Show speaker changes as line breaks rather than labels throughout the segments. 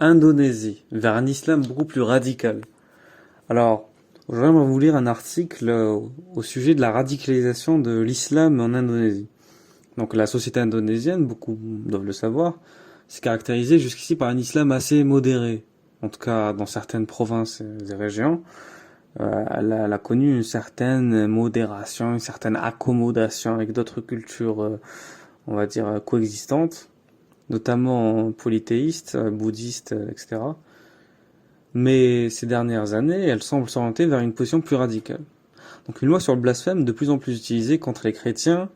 Indonésie, vers un islam beaucoup plus radical. Alors, aujourd'hui, on va vous lire un article au sujet de la radicalisation de l'islam en Indonésie. Donc, la société indonésienne, beaucoup doivent le savoir, s'est caractérisée jusqu'ici par un islam assez modéré. En tout cas, dans certaines provinces et régions, elle a connu une certaine modération, une certaine accommodation avec d'autres cultures, on va dire, coexistantes, notamment polythéistes, bouddhistes, etc. Mais ces dernières années, elle semble s'orienter vers une position plus radicale. Donc une loi sur le blasphème de plus en plus utilisée contre les chrétiens,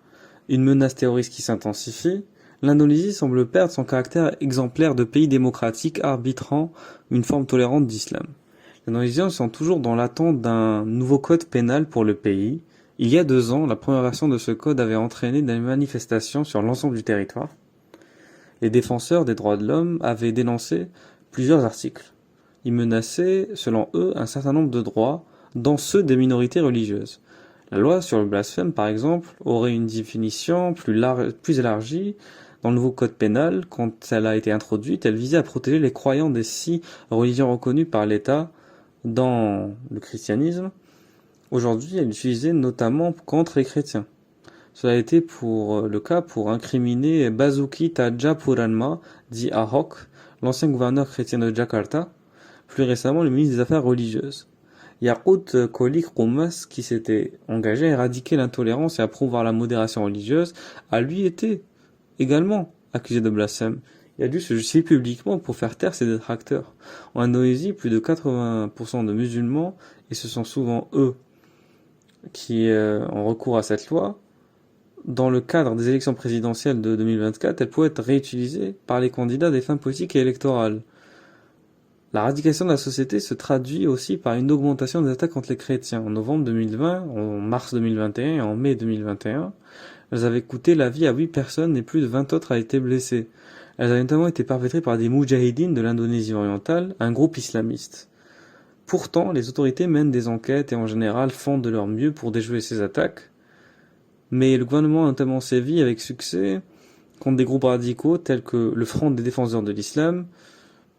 une menace terroriste qui s'intensifie, l'Indonésie semble perdre son caractère exemplaire de pays démocratique arbitrant une forme tolérante d'islam. Les Indonésiens sont toujours dans l'attente d'un nouveau code pénal pour le pays. Il y a 2 ans, la première version de ce code avait entraîné des manifestations sur l'ensemble du territoire. Les défenseurs des droits de l'homme avaient dénoncé plusieurs articles. Ils menaçaient, selon eux, un certain nombre de droits, dont ceux des minorités religieuses. La loi sur le blasphème, par exemple, aurait une définition plus élargie. Dans le nouveau code pénal, quand elle a été introduite, elle visait à protéger les croyants des 6 religions reconnues par l'État dans le christianisme. Aujourd'hui, elle est utilisée notamment contre les chrétiens. Cela a été le cas pour incriminer Basuki Tadjapurnama, dit Ahok, l'ancien gouverneur chrétien de Jakarta, plus récemment le ministre des Affaires religieuses. Yakout Kolik Roumas, qui s'était engagé à éradiquer l'intolérance et à promouvoir la modération religieuse, a lui été également accusé de blasphème. Il a dû se justifier publiquement pour faire taire ses détracteurs. En Indonésie, plus de 80% de musulmans, et ce sont souvent eux qui ont recours à cette loi, dans le cadre des élections présidentielles de 2024, elle pourrait être réutilisée par les candidats des fins politiques et électorales. La radicalisation de la société se traduit aussi par une augmentation des attaques contre les chrétiens. En novembre 2020, en mars 2021 et en mai 2021, elles avaient coûté la vie à 8 personnes et plus de 20 autres a été blessées. Elles avaient notamment été perpétrées par des moudjahidines de l'Indonésie orientale, un groupe islamiste. Pourtant, les autorités mènent des enquêtes et en général font de leur mieux pour déjouer ces attaques. Mais le gouvernement a notamment sévi avec succès contre des groupes radicaux tels que le Front des défenseurs de l'islam.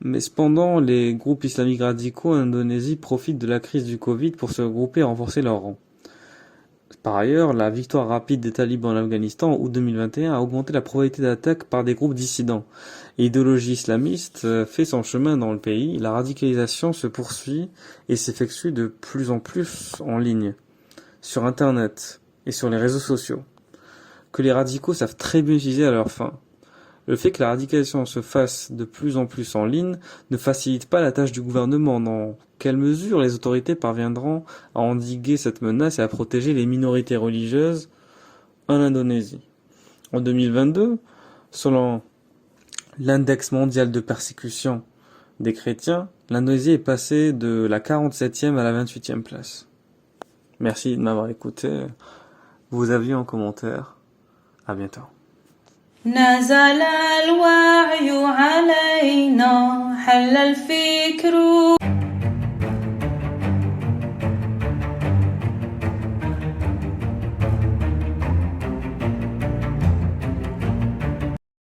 Mais cependant, les groupes islamiques radicaux en Indonésie profitent de la crise du Covid pour se regrouper et renforcer leurs rangs. Par ailleurs, la victoire rapide des talibans en Afghanistan en août 2021 a augmenté la probabilité d'attaque par des groupes dissidents. L'idéologie islamiste fait son chemin dans le pays, la radicalisation se poursuit et s'effectue de plus en plus en ligne, sur Internet et sur les réseaux sociaux, que les radicaux savent très bien utiliser à leur fin. Le fait que la radicalisation se fasse de plus en plus en ligne ne facilite pas la tâche du gouvernement. Dans quelle mesure les autorités parviendront à endiguer cette menace et à protéger les minorités religieuses en Indonésie? En 2022, selon l'index mondial de persécution des chrétiens, l'Indonésie est passée de la 47e à la 28e place. Merci de m'avoir écouté. Vos avis en commentaire. À bientôt.
نزل الوعي علينا حل الفكر